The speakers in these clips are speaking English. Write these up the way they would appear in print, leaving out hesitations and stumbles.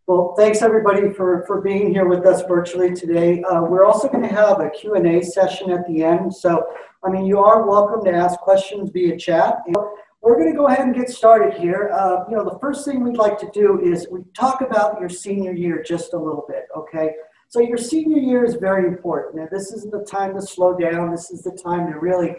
Well, thanks everybody for being here with us virtually today. We're also going to have a Q&A session at the end. So, I mean, you are welcome to ask questions via chat. We're going to go ahead and get started here. The first thing we'd like to do is we talk about your senior year just a little bit, okay? So your senior year is very important. Now, this isn't the time to slow down. This is the time to really,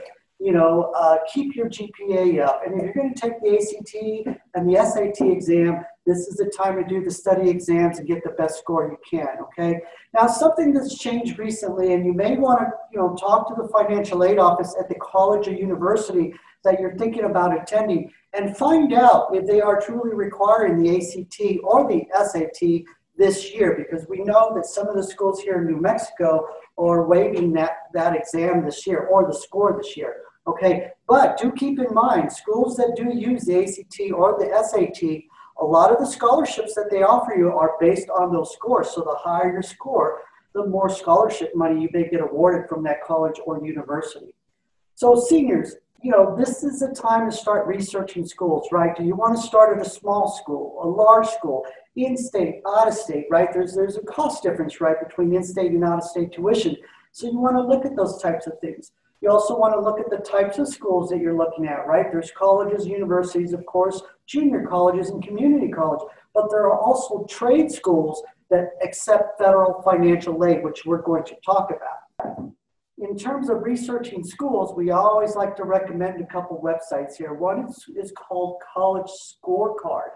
keep your GPA up. And if you're going to take the ACT and the SAT exam, this is the time to do the study exams and get the best score you can, okay? Now, something that's changed recently, and you may want to, talk to the financial aid office at the college or university that you're thinking about attending and find out if they are truly requiring the ACT or the SAT this year, because we know that some of the schools here in New Mexico are waiving that exam this year or the score this year. Okay, but do keep in mind, schools that do use the ACT or the SAT, a lot of the scholarships that they offer you are based on those scores. So the higher your score, the more scholarship money you may get awarded from that college or university. So seniors, this is the time to start researching schools, right? Do you want to start at a small school, a large school, in-state, out-of-state, right? There's a cost difference, right, between in-state and out-of-state tuition. So you want to look at those types of things. You also want to look at the types of schools that you're looking at, right? There's colleges, universities, of course, junior colleges and community college, but there are also trade schools that accept federal financial aid, which we're going to talk about. In terms of researching schools, we always like to recommend a couple websites here. One is called College Scorecard.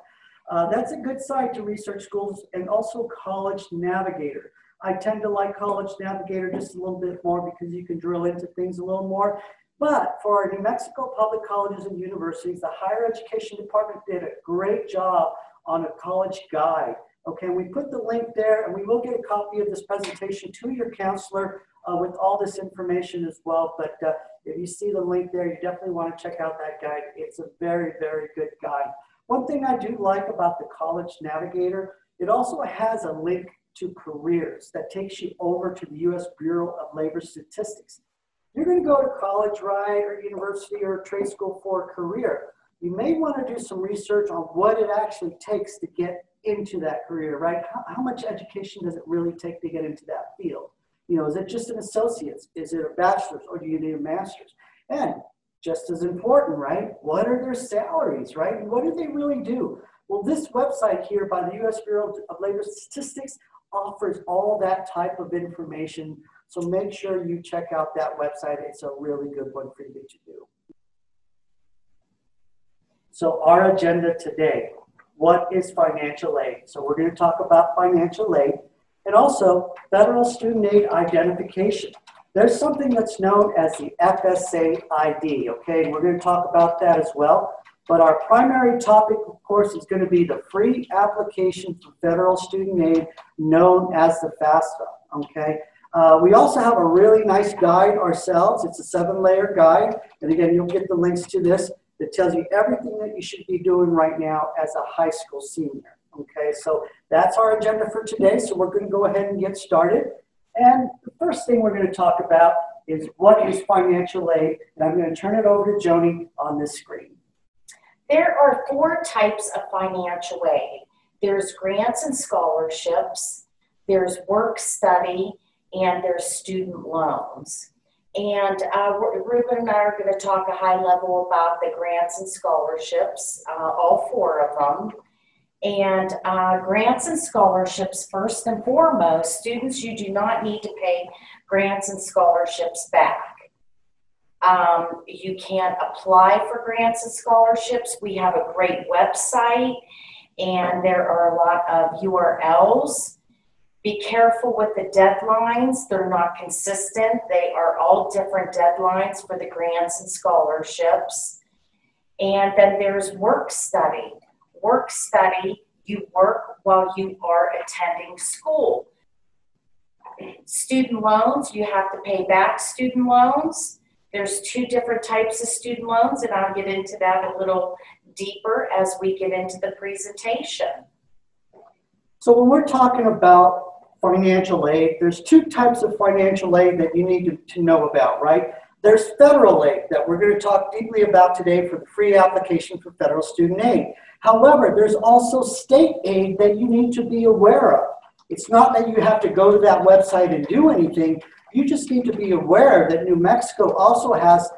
That's a good site to research schools, and also College Navigator. I tend to like College Navigator just a little bit more because you can drill into things a little more. But for our New Mexico public colleges and universities, the Higher Education Department did a great job on a college guide. Okay, we put the link there, and we will get a copy of this presentation to your counselor with all this information as well. But if you see the link there, you definitely want to check out that guide. It's a very, very good guide. One thing I do like about the College Navigator, it also has a link to careers that takes you over to the U.S. Bureau of Labor Statistics. You're going to go to college, right, or university or trade school for a career. You may want to do some research on what it actually takes to get into that career, right? How much education does it really take to get into that field? Is it just an associate's? Is it a bachelor's, or do you need a master's? And just as important, right? What are their salaries, right? And what do they really do? Well, this website here by the U.S. Bureau of Labor Statistics offers all that type of information. So make sure you check out that website. It's a really good one for you to do. So our agenda today, what is financial aid? So we're going to talk about financial aid and also federal student aid identification. There's something that's known as the FSA ID, okay? We're going to talk about that as well. But our primary topic, of course, is going to be the free application for federal student aid known as the FAFSA, okay? We also have a really nice guide ourselves. It's a 7-layer guide. And again, you'll get the links to this that tells you everything that you should be doing right now as a high school senior, okay? So that's our agenda for today. So we're going to go ahead and get started. And the first thing we're going to talk about is what is financial aid. And I'm going to turn it over to Joni on this screen. There are 4 types of financial aid. There's grants and scholarships, there's work study, and there's student loans. And Ruben and I are going to talk a high level about the grants and scholarships, all 4 of them. And grants and scholarships, first and foremost, students, you do not need to pay grants and scholarships back. You can apply for grants and scholarships. We have a great website, and there are a lot of URLs. Be careful with the deadlines. They're not consistent. They are all different deadlines for the grants and scholarships. And then there's work study. Work study, you work while you are attending school. Student loans, you have to pay back student loans. There's 2 different types of student loans, and I'll get into that a little deeper as we get into the presentation. So when we're talking about financial aid, there's 2 types of financial aid that you need to know about, right? There's federal aid that we're going to talk deeply about today for the free application for federal student aid. However, there's also state aid that you need to be aware of. It's not that you have to go to that website and do anything. You just need to be aware that New Mexico also has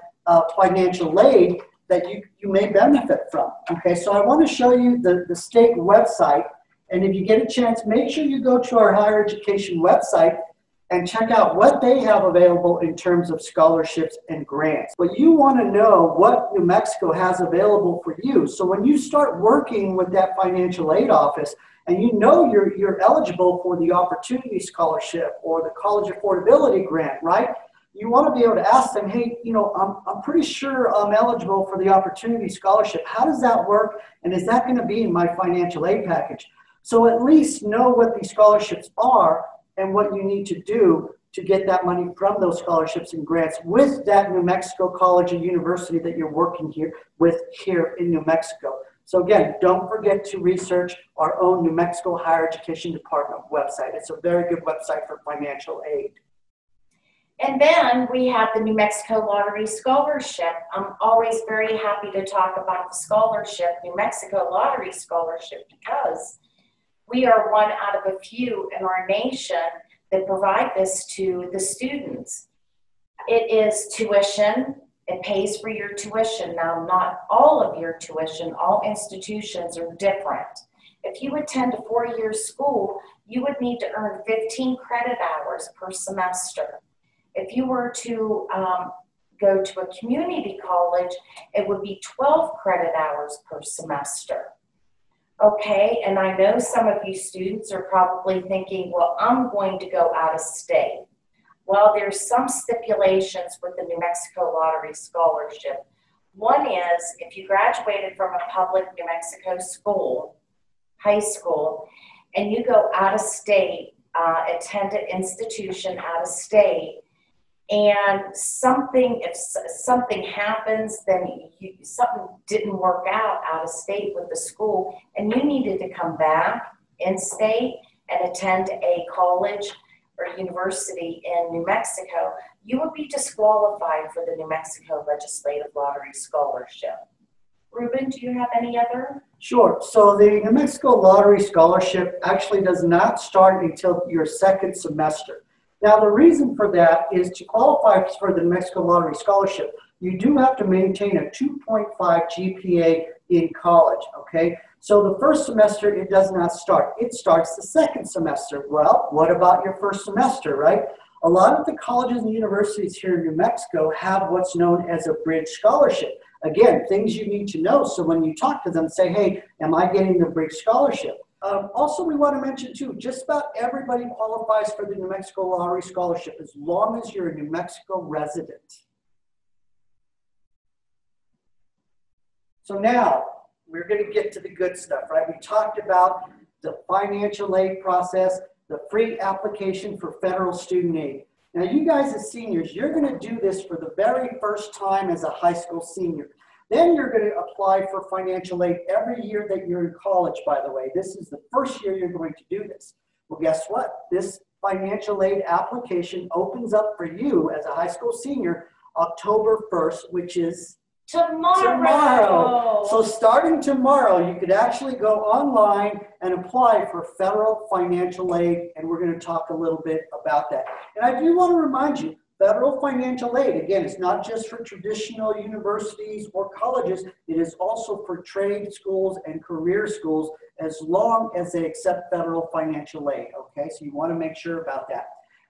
financial aid that you may benefit from. Okay, so I want to show you the state website. And if you get a chance, make sure you go to our higher education website and check out what they have available in terms of scholarships and grants. But you want to know what New Mexico has available for you. So when you start working with that financial aid office and you know you're eligible for the Opportunity Scholarship or the College Affordability Grant, right? You want to be able to ask them, hey, you know, I'm pretty sure I'm eligible for the Opportunity Scholarship. How does that work? And is that going to be in my financial aid package? So at least know what these scholarships are and what you need to do to get that money from those scholarships and grants with that New Mexico college or university that you're working with here in New Mexico. So again, don't forget to research our own New Mexico Higher Education Department website. It's a very good website for financial aid. And then we have the New Mexico Lottery Scholarship. I'm always very happy to talk about the scholarship, New Mexico Lottery Scholarship, because we are one out of a few in our nation that provide this to the students. It is tuition. It pays for your tuition. Now, not all of your tuition, all institutions are different. If you attend a 4-year school, you would need to earn 15 credit hours per semester. If you were to go to a community college, it would be 12 credit hours per semester. Okay, and I know some of you students are probably thinking, well, I'm going to go out of state. Well, there's some stipulations with the New Mexico Lottery Scholarship. One is, if you graduated from a public New Mexico school, high school, and you go out of state, attend an institution out of state, and if something happens, then something didn't work out of state with the school, and you needed to come back in state and attend a college or university in New Mexico, you would be disqualified for the New Mexico Legislative Lottery Scholarship. Ruben, do you have any other? Sure. So the New Mexico Lottery Scholarship actually does not start until your second semester. Now, the reason for that is to qualify for the New Mexico Lottery Scholarship, you do have to maintain a 2.5 GPA in college, okay? So the first semester, it does not start. It starts the second semester. Well, what about your first semester, right? A lot of the colleges and universities here in New Mexico have what's known as a bridge scholarship. Again, things you need to know. So when you talk to them, say, hey, am I getting the bridge scholarship? Also, we want to mention too, just about everybody qualifies for the New Mexico Lottery Scholarship as long as you're a New Mexico resident. So now we're going to get to the good stuff, right? We talked about the financial aid process, the free application for federal student aid. Now you guys as seniors, you're going to do this for the very first time as a high school senior. Then you're going to apply for financial aid every year that you're in college, by the way. This is the first year you're going to do this. Well, guess what? This financial aid application opens up for you as a high school senior October 1st, which is tomorrow. So starting tomorrow, you could actually go online and apply for federal financial aid, and we're going to talk a little bit about that. And I do want to remind you, federal financial aid, again, is not just for traditional universities or colleges. It is also for trade schools and career schools as long as they accept federal financial aid, okay? So you want to make sure about that.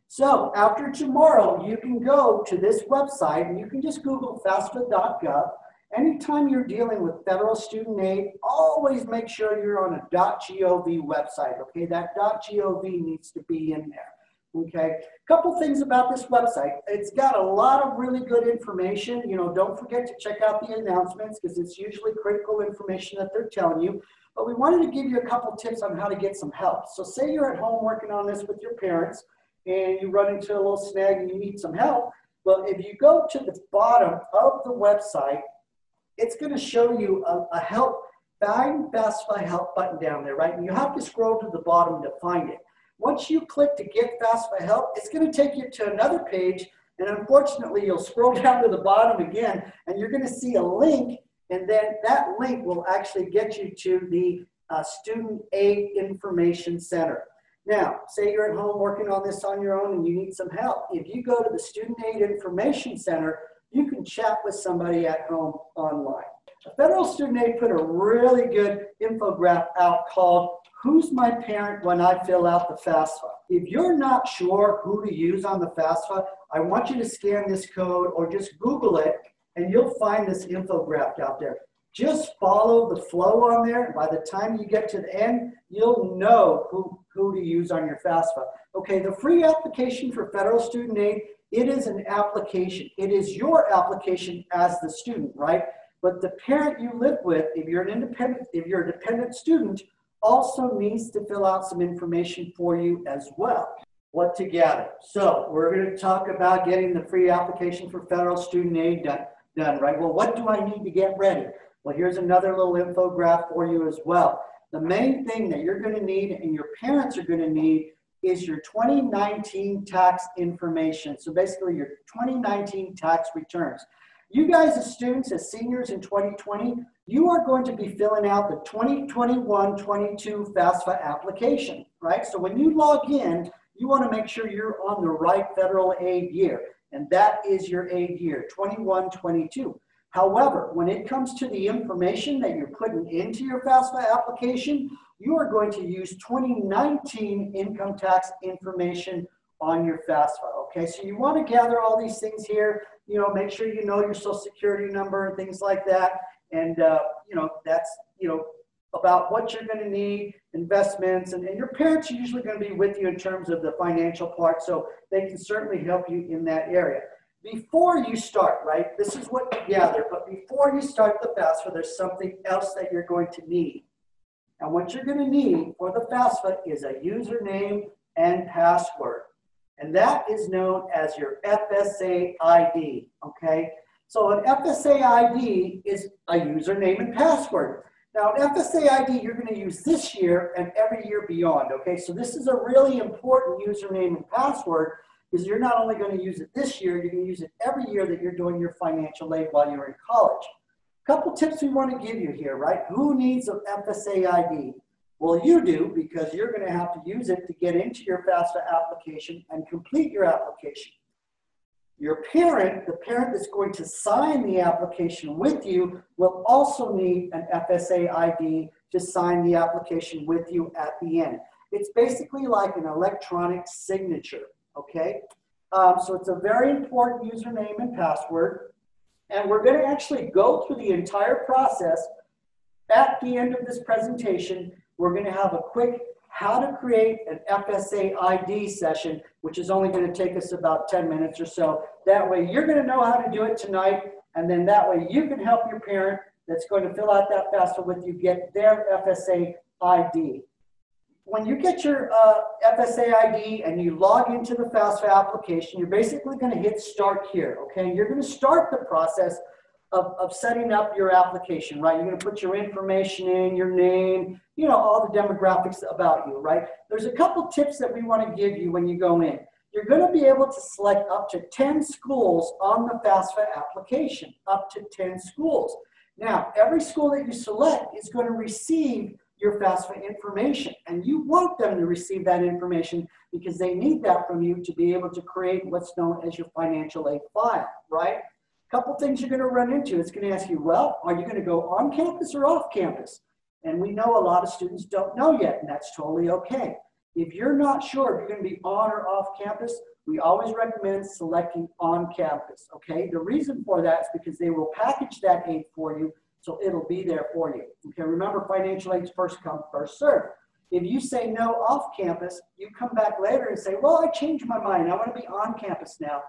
So after tomorrow, you can go to this website and you can just Google FAFSA.gov. Anytime you're dealing with federal student aid, always make sure you're on a .gov website, okay? That .gov needs to be in there. Okay, a couple things about this website. It's got a lot of really good information. You know, don't forget to check out the announcements because it's usually critical information that they're telling you. But we wanted to give you a couple tips on how to get some help. So say you're at home working on this with your parents and you run into a little snag and you need some help. Well, if you go to the bottom of the website, it's going to show you a help, find FAFSA help button down there, right? And you have to scroll to the bottom to find it. Once you click to get FAFSA help, it's going to take you to another page And unfortunately, you'll scroll down to the bottom again, and you're going to see a link, and then that link will actually get you to the Student Aid Information Center. Now, say you're at home working on this on your own and you need some help. If you go to the Student Aid Information Center, you can chat with somebody at home online. The Federal Student Aid put a really good infographic out called "Who's My Parent When I Fill Out the FAFSA?" If you're not sure who to use on the FAFSA, I want you to scan this code or just Google it, and you'll find this infographic out there. Just follow the flow on there. By the time you get to the end, you'll know who to use on your FAFSA. Okay, the free application for federal student aid, it is an application. It is your application as the student, right? But the parent you live with, if you're a dependent student, also needs to fill out some information for you as well. What to gather? So we're going to talk about getting the free application for federal student aid done, right? Well, what do I need to get ready? Well, here's another little infographic for you as well. The main thing that you're going to need and your parents are going to need is your 2019 tax information. So basically your 2019 tax returns. You guys as students, as seniors in 2020, you are going to be filling out the 2021-22 FAFSA application, right? So when you log in, you want to make sure you're on the right federal aid year, and that is your aid year, 21-22. However, when it comes to the information that you're putting into your FAFSA application, you are going to use 2019 income tax information on your FAFSA, okay? So you want to gather all these things here, you know, make sure you know your social security number and things like that. And, you know, that's, you know, about what you're going to need, investments, and your parents are usually going to be with you in terms of the financial part, so they can certainly help you in that area. Before you start, right, this is what you gather, but before you start the FAFSA, there's something else that you're going to need. And what you're going to need for the FAFSA is a username and password. And that is known as your FSA ID, okay? So an FSA ID is a username and password. Now, an FSA ID you're going to use this year and every year beyond, okay? So this is a really important username and password because you're not only going to use it this year, you're going to use it every year that you're doing your financial aid while you're in college. A couple tips we want to give you here, right? Who needs an FSA ID? Well, you do, because you're going to have to use it to get into your FAFSA application and complete your application. Your parent, the parent that's going to sign the application with you, will also need an FSA ID to sign the application with you at the end. It's basically like an electronic signature, okay? So it's a very important username and password, and we're going to actually go through the entire process. At the end of this presentation, we're going to have a quick how to create an FSA ID session, which is only going to take us about 10 minutes or so. That way you're going to know how to do it tonight, and then that way you can help your parent that's going to fill out that FAFSA with you get their FSA ID. When you get your FSA ID and you log into the FAFSA application, you're basically going to hit start here, okay? You're going to start the process of setting up your application, right? You're going to put your information in, your name, you know, all the demographics about you, right? There's a couple tips that we want to give you when you go in. You're going to be able to select up to 10 schools on the FAFSA application, up to 10 schools. Now, every school that you select is going to receive your FAFSA information, and you want them to receive that information because they need that from you to be able to create what's known as your financial aid file, right? Couple things you're going to run into. It's going to ask you, well, are you going to go on campus or off campus? And we know a lot of students don't know yet, and that's totally okay. If you're not sure if you're going to be on or off campus, we always recommend selecting on campus, okay? The reason for that is because they will package that aid for you, so it'll be there for you. Okay, remember, financial aid's first come, first served. If you say no off campus, you come back later and say, well, I changed my mind. I want to be on campus now.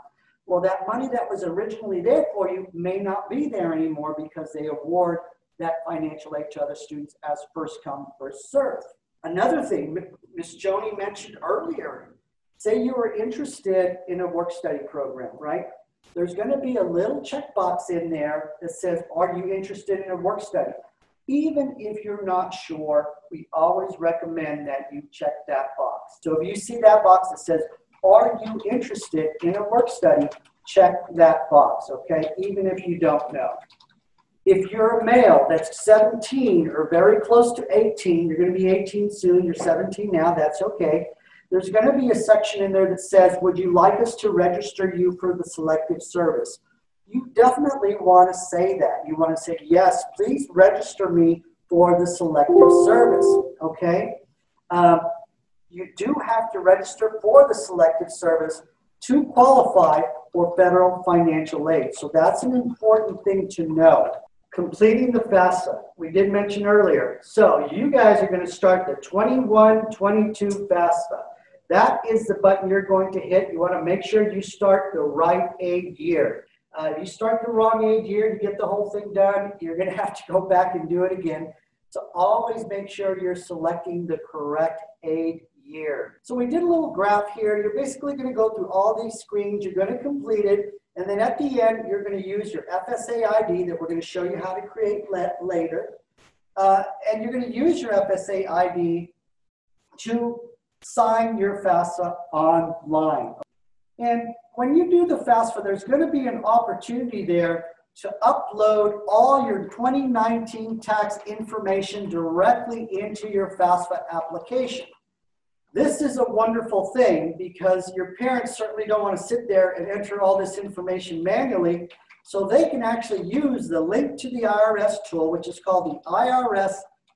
Well, that money that was originally there for you may not be there anymore because they award that financial aid to other students as first come, first served. Another thing Ms. Joni mentioned earlier, say you were interested in a work-study program, right? There's going to be a little checkbox in there that says, are you interested in a work-study? Even if you're not sure, we always recommend that you check that box. So if you see that box that says, are you interested in a work study? check that box, okay, even if you don't know. If you're a male that's 17 or very close to 18, you're going to be 18 soon, you're 17 now, that's okay. There's going to be a section in there that says, would you like us to register you for the selective service? You definitely want to say that. You want to say, yes, please register me for the selective service, okay? You do have to register for the selective service to qualify for federal financial aid. So that's an important thing to know. Completing the FAFSA, we did mention earlier. So you guys are going to start the 21-22 FAFSA. That is the button you're going to hit. You want to make sure you start the right aid year. If you start the wrong aid year to get the whole thing done, you're going to have to go back and do it again. So always make sure you're selecting the correct aid year. So we did a little graph here. You're basically going to go through all these screens. You're going to complete it. And then at the end, you're going to use your FSA ID that we're going to show you how to create later. And you're going to use your FSA ID to sign your FAFSA online. And when you do the FAFSA, there's going to be an opportunity there to upload all your 2019 tax information directly into your FAFSA application. This is a wonderful thing because your parents certainly don't want to sit there and enter all this information manually, so they can actually use the link to the IRS tool, which is called the IRS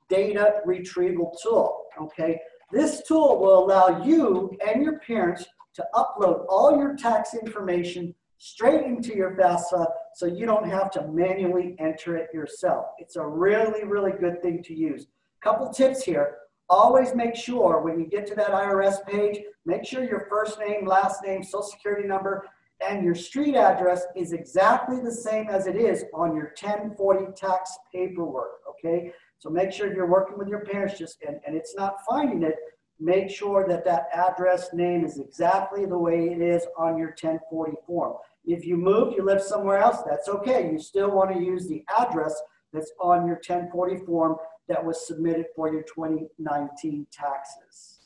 Data Retrieval Tool, okay? This tool will allow you and your parents to upload all your tax information straight into your FAFSA so you don't have to manually enter it yourself. It's a really, really good thing to use. Couple tips here. Always make sure when you get to that IRS page, make sure your first name, last name, social security number, and your street address is exactly the same as it is on your 1040 tax paperwork, okay? So make sure if you're working with your parents and it's not finding it, make sure that that address name is exactly the way it is on your 1040 form. If you move, you live somewhere else, that's okay. You still want to use the address that's on your 1040 form that was submitted for your 2019 taxes.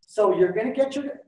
So you're going to get your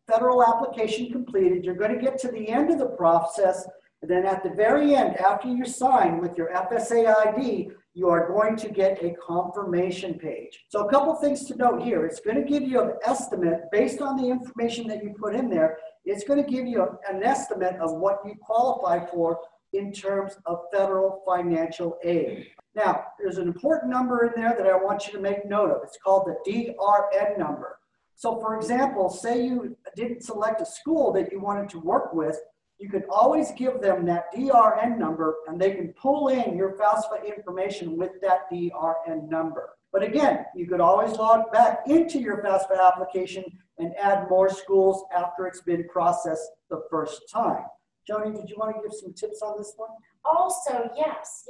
federal application completed. You're going to get to the end of the process. And then at the very end, after you sign with your FSA ID, you are going to get a confirmation page. So a couple things to note here. It's going to give you an estimate based on the information that you put in there. It's going to give you an estimate of what you qualify for in terms of federal financial aid. Now, there's an important number in there that I want you to make note of. It's called the DRN number. So for example, say you didn't select a school that you wanted to work with, you could always give them that DRN number and they can pull in your FAFSA information with that DRN number. But again, you could always log back into your FAFSA application and add more schools after it's been processed the first time. Joni, did you want to give some tips on this one? Also, yes.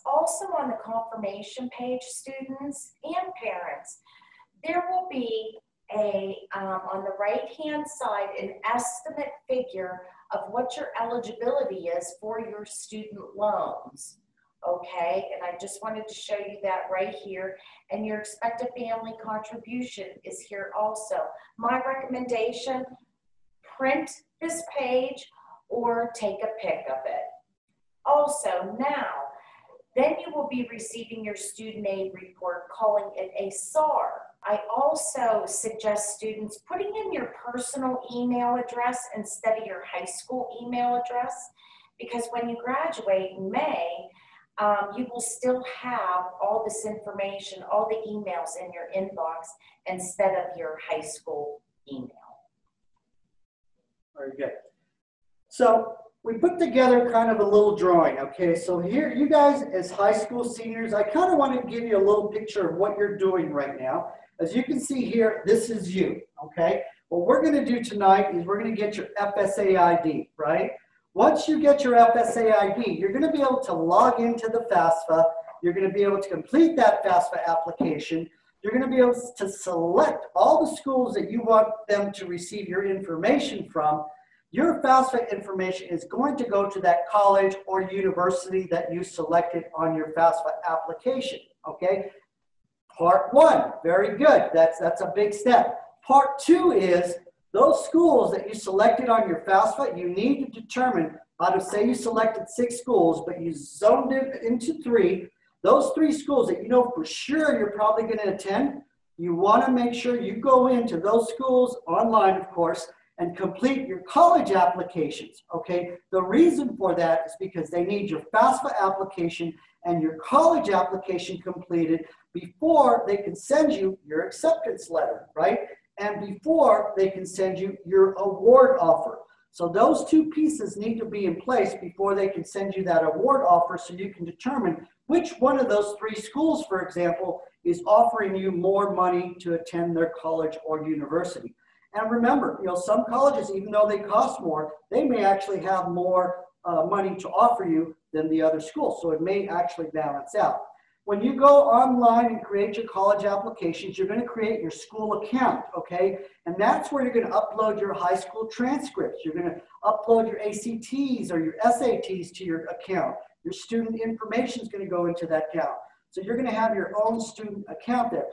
Also on the confirmation page, students and parents, there will be on the right-hand side, an estimate figure of what your eligibility is for your student loans. Okay, and I just wanted to show you that right here. And your expected family contribution is here also. My recommendation, print this page or take a pic of it. Also, now, then you will be receiving your student aid report, calling it a SAR. I also suggest students putting in your personal email address instead of your high school email address, because when you graduate in May, you will still have all this information, all the emails in your inbox instead of your high school email. Very good. So we put together kind of a little drawing, okay? So here, you guys as high school seniors, I kind of want to give you a little picture of what you're doing right now. As you can see here, this is you, okay? What we're going to do tonight is we're going to get your FSA ID, right? Once you get your FSA ID, you're going to be able to log into the FAFSA. You're going to be able to complete that FAFSA application. You're going to be able to select all the schools that you want them to receive your information from. Your FAFSA information is going to go to that college or university that you selected on your FAFSA application, okay? Part one, very good. That's a big step. Part two is Those schools that you selected on your FAFSA, you need to determine, out of say you selected 6 schools, but you zoned it into 3, those 3 schools that you know for sure you're probably going to attend, you want to make sure you go into those schools online, of course, and complete your college applications, okay? The reason for that is because they need your FAFSA application and your college application completed before they can send you your acceptance letter, right? And before they can send you your award offer. So those 2 pieces need to be in place before they can send you that award offer, so you can determine which one of those 3 schools, for example, is offering you more money to attend their college or university. And remember, you know, some colleges, even though they cost more, they may actually have more money to offer you than the other schools. So it may actually balance out. When you go online and create your college applications, you're going to create your school account, okay? And that's where you're going to upload your high school transcripts. You're going to upload your ACTs or your SATs to your account. Your student information is going to go into that account. So you're going to have your own student account there.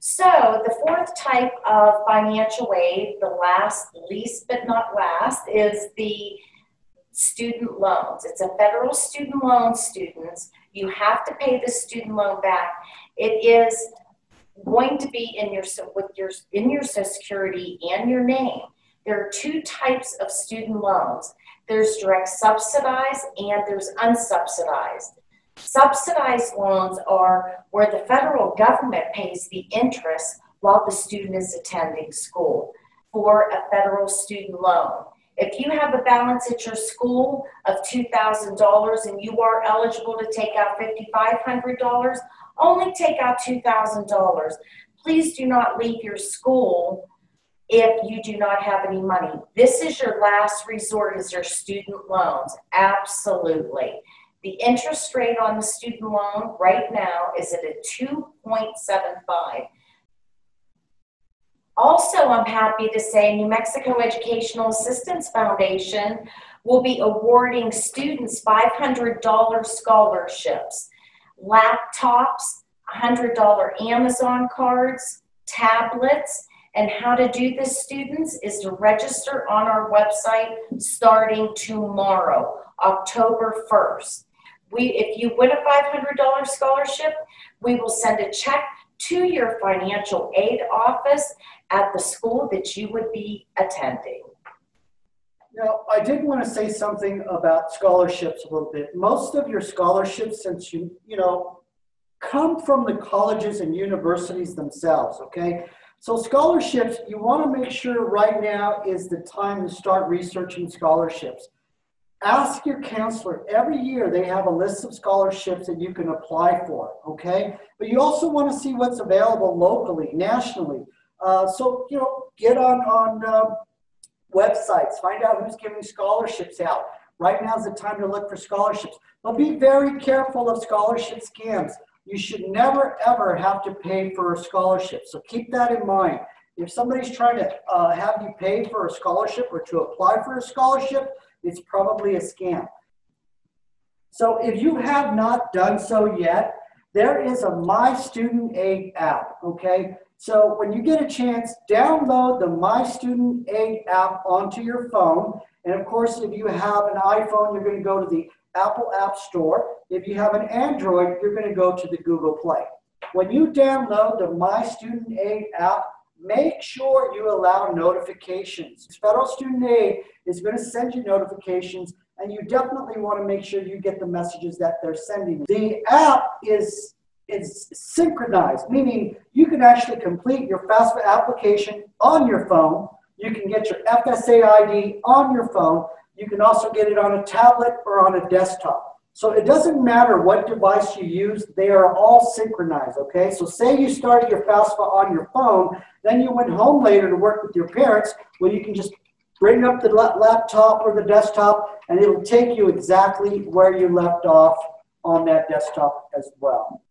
So the 4th type of financial aid, the least but not last, is the student loans. It's a federal student loan, students. You have to pay the student loan back. It is going to be in your Social Security and your name. There are 2 types of student loans. There's direct subsidized and there's unsubsidized. Subsidized loans are where the federal government pays the interest while the student is attending school for a federal student loan. If you have a balance at your school of $2,000 and you are eligible to take out $5,500, only take out $2,000. Please do not leave your school if you do not have any money. This is your last resort, is your student loans. Absolutely. The interest rate on the student loan right now is at a 2.75. Also, I'm happy to say New Mexico Educational Assistance Foundation will be awarding students $500 scholarships, laptops, $100 Amazon cards, tablets. And how to do this, students, is to register on our website starting tomorrow, October 1st. If you win a $500 scholarship, we will send a check to your financial aid office at the school that you would be attending. Now, I did want to say something about scholarships a little bit. Most of your scholarships, since you come from the colleges and universities themselves, okay? So scholarships, you want to make sure right now is the time to start researching scholarships. Ask your counselor. Every year they have a list of scholarships that you can apply for, okay? But you also want to see what's available locally, nationally. So, get on websites, find out who's giving scholarships out. Right now is the time to look for scholarships. But be very careful of scholarship scams. You should never, ever have to pay for a scholarship. So keep that in mind. If somebody's trying to have you pay for a scholarship or to apply for a scholarship, it's probably a scam. So if you have not done so yet, there is a My Student Aid app, okay? So when you get a chance, download the My Student Aid app onto your phone. And of course, if you have an iPhone, you're going to go to the Apple App Store. If you have an Android, you're going to go to the Google Play. When you download the My Student Aid app, make sure you allow notifications. Federal Student Aid is going to send you notifications, and you definitely want to make sure you get the messages that they're sending. The app is synchronized, meaning you can actually complete your FAFSA application on your phone. You can get your FSA ID on your phone. You can also get it on a tablet or on a desktop. So it doesn't matter what device you use, they are all synchronized, okay? So say you started your FAFSA on your phone, then you went home later to work with your parents, well, you can just bring up the laptop or the desktop, and it'll take you exactly where you left off on that desktop as well.